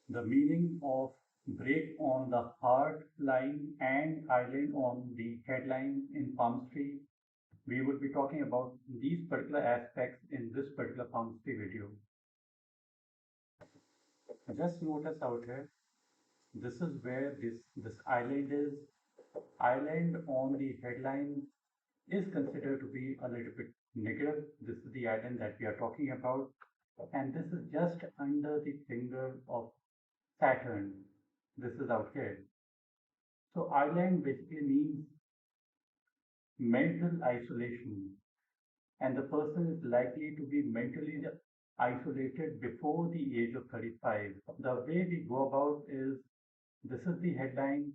the meaning of break on the heart line and island on the headline in palmistry. We will be talking about these particular aspects in this particular palmistry video. Just notice out here, this is where this island is. Island on the headline is considered to be a little bit negative. This is the island that we are talking about, and this is just under the finger of Saturn. This is out here. So island basically means mental isolation, and the person is likely to be mentally isolated before the age of 35. The way we go about is, this is the headline,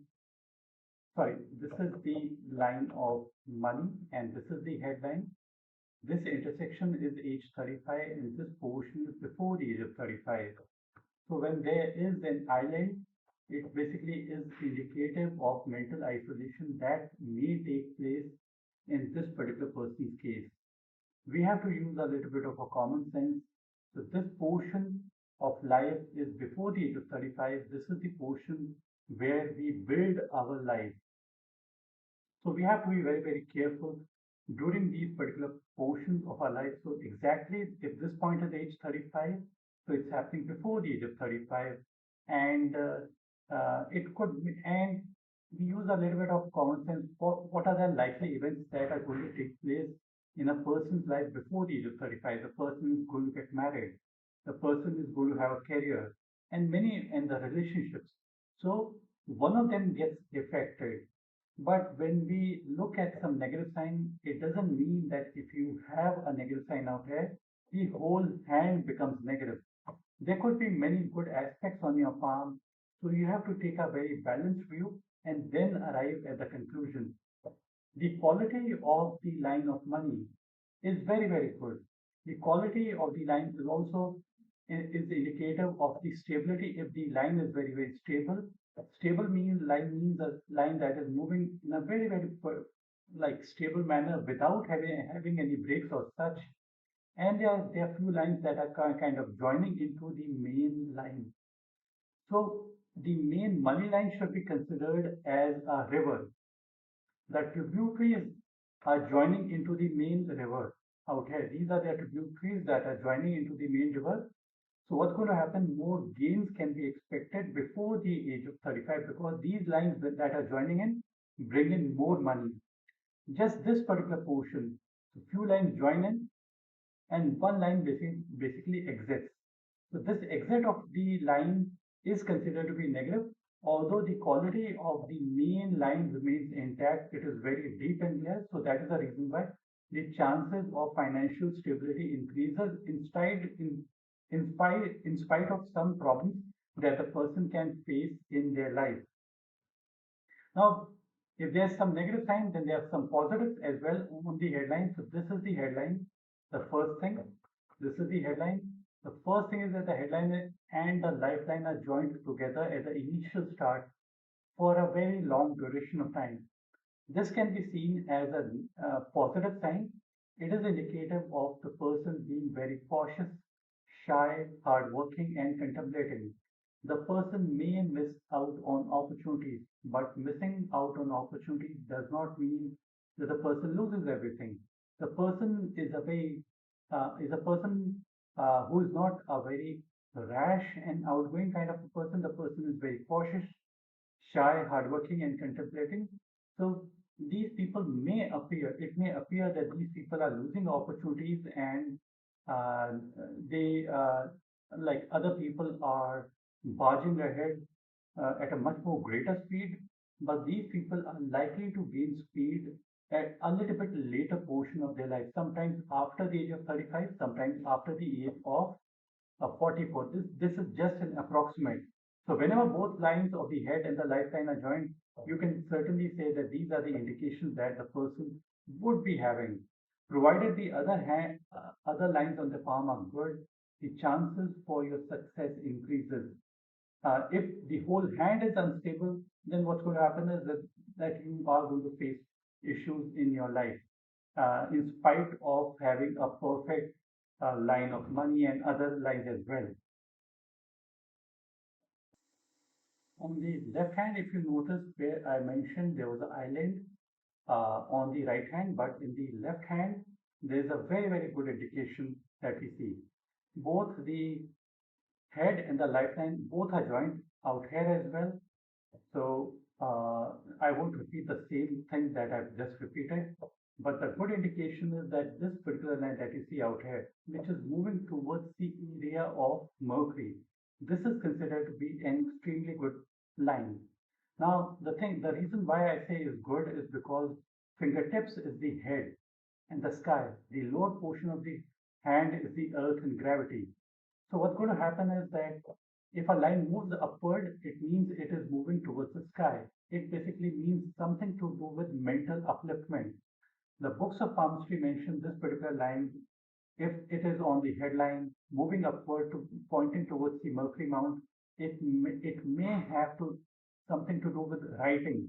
sorry, this is the line of money, and this is the headline. This intersection is age 35, and this portion is before the age of 35. So when there is an island, it basically is indicative of mental isolation that may take place in this particular person's case. We have to use a little bit of a common sense. So this portion of life is before the age of 35. This is the portion where we build our life. So we have to be very, very careful during these particular portions of our life. So exactly if this point is age 35, so it's happening before the age of 35, and it could be, and we use a little bit of common sense. What are the likely events that are going to take place in a person's life before the age of 35? The person is going to get married. The person is going to have a career, and the relationships. So one of them gets affected. But when we look at some negative sign, it doesn't mean that if you have a negative sign out here, the whole hand becomes negative. There could be many good aspects on your palm, so you have to take a very balanced view and then arrive at the conclusion. The quality of the line of money is very, very good. The quality of the line is also is indicative of the stability. If the line is very, very stable, stable means a line that is moving in a very, very like stable manner without having any breaks or such. And there are few lines that are kind of joining into the main line. So the main money line should be considered as a river. The tributaries are joining into the main river out here. These are the tributaries that are joining into the main river. So what's going to happen? More gains can be expected before the age of 35, because these lines that are joining in bring in more money. Just this particular portion, so few lines join in and one line basically exits. So this exit of the line is considered to be negative. Although the quality of the main line remains intact, it is very deep in there. So that is the reason why the chances of financial stability increases in spite of some problems that the person can face in their life. Now, if there's some negative sign, then there are some positives as well on the headline. So this is the headline. The first thing, this is the headline. The first thing is that the headline and the lifeline are joined together at the initial start for a very long duration of time. This can be seen as a positive sign. It is indicative of the person being very cautious, shy, hardworking, and contemplating. The person may miss out on opportunities, but missing out on opportunities does not mean that the person loses everything. The person is a person who is not a very rash and outgoing kind of a person. The person is very cautious, shy, hardworking, and contemplating. So these people it may appear that these people are losing opportunities, and uh, they, like other people, are barging ahead at a much more greater speed. But these people are likely to gain speed at a little bit later portion of their life, sometimes after the age of 35, sometimes after the age of 44. This is just an approximate. So whenever both lines of the head and the lifeline are joined, you can certainly say that these are the indications that the person would be having. Provided the other lines on the palm are good, the chances for your success increases. If the whole hand is unstable, then what's going to happen is that you are going to face issues in your life, in spite of having a perfect line of money and other lines as well. On the left hand, if you notice where I mentioned there was an island on the right hand, but in the left hand, there's a very, very good indication that we see. Both the head and the lifeline both are joined out here as well. So I won't repeat the same thing that I've just repeated, but the good indication is that this particular line that you see out here, which is moving towards the area of Mercury, this is considered to be an extremely good line. Now, the reason why I say is good is because fingertips is the head and the sky. The lower portion of the hand is the earth and gravity. So what's going to happen is that if a line moves upward, it means it is moving towards the sky. It basically means something to do with mental upliftment. The books of palmistry mention this particular line. If it is on the headline, moving upward to pointing towards the Mercury Mount, it may have to something to do with writing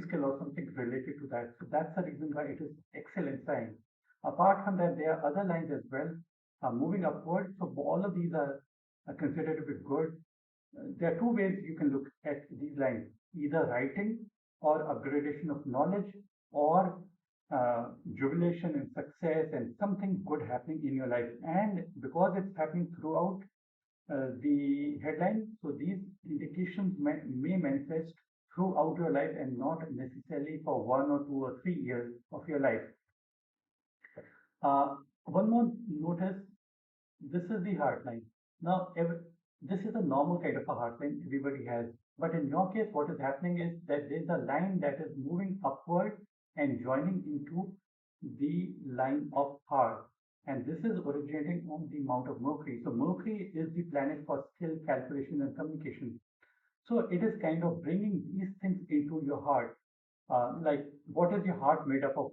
skill or something related to that. So that's the reason why it is excellent sign. Apart from that, there are other lines as well moving upward. So all of these are considered to be good. There are two ways you can look at these lines: either writing or upgradation of knowledge, or jubilation and success and something good happening in your life. And because it's happening throughout the headline, so these indications may manifest throughout your life and not necessarily for 1 or 2 or 3 years of your life. One more notice, this is the heartline. Now, this is a normal kind of a heartline everybody has. But in your case, what is happening is that there's a line that is moving upward and joining into the line of heart. And this is originating on the Mount of Mercury. So Mercury is the planet for skill, calculation, and communication. So it is kind of bringing these things into your heart. Like, what is your heart made up of?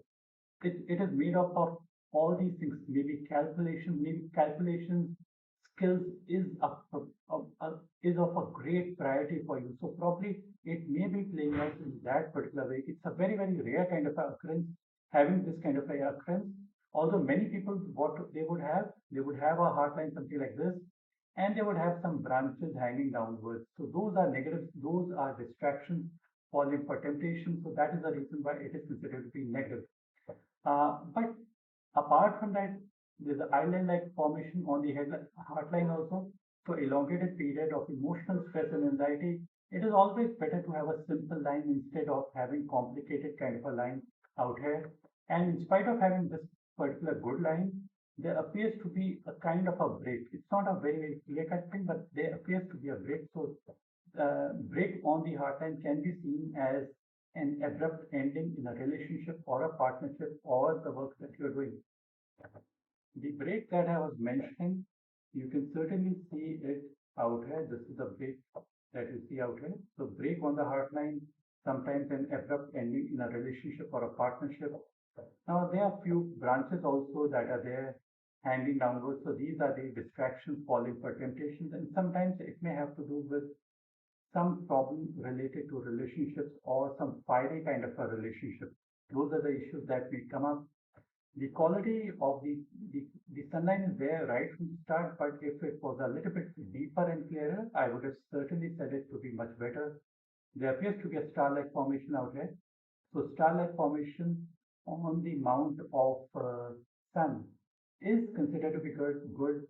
It is made up of all these things. Maybe calculations, skills is of a great priority for you. So probably it may be playing out in that particular way. It's a very, very rare kind of occurrence, having this kind of a occurrence. Although many people, what they would have a heartline something like this, and they would have some branches hanging downwards. So those are negatives, those are distractions, falling for temptation. So that is the reason why it is considered to be negative. But apart from that, there's an island-like formation on the heartline also. So elongated period of emotional stress and anxiety. It is always better to have a simple line instead of having complicated kind of a line out here. And in spite of having this particular good line, there appears to be a kind of a break. It's not a very, very clear-cut thing, but there appears to be a break. So break on the heartline can be seen as an abrupt ending in a relationship or a partnership or the work that you're doing. The break that I was mentioning, you can certainly see it out here. This is the break that you see out here. So break on the heartline, sometimes an abrupt ending in a relationship or a partnership. Now there are few branches also that are there hanging downwards. So these are the distractions, falling for temptations, and sometimes it may have to do with some problem related to relationships or some fiery kind of a relationship. Those are the issues that may come up. The quality of the sunlight is there right from the start, but if it was a little bit deeper and clearer, I would have certainly said it to be much better. There appears to be a star-like formation out here. So star-like formation on the mount of sun is considered to be good.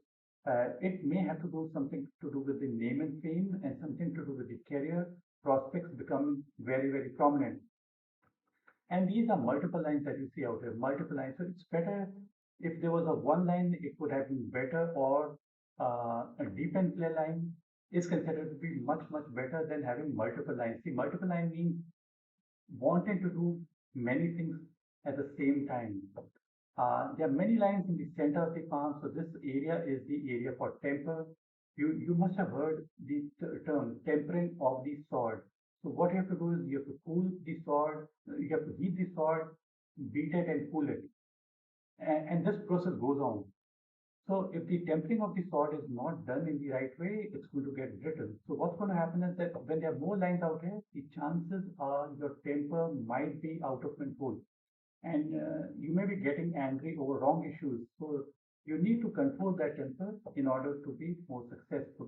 It may have to do something to do with the name and fame and something to do with the career prospects becoming very, very prominent. And these are multiple lines that you see out here, multiple lines. So it's better if there was a one line, it would have been better, or a deep and clear line is considered to be much, much better than having multiple lines. See, multiple line means wanting to do many things at the same time. There are many lines in the center of the palm. So this area is the area for temper. You must have heard the term tempering of the sword. So what you have to do is you have to cool the sword, you have to heat the sword, beat it and cool it. And this process goes on. So if the tempering of the sword is not done in the right way, it's going to get brittle. So what's going to happen is that when there are more lines out here, the chances are your temper might be out of control. And you may be getting angry over wrong issues. So you need to control that temper in order to be more successful.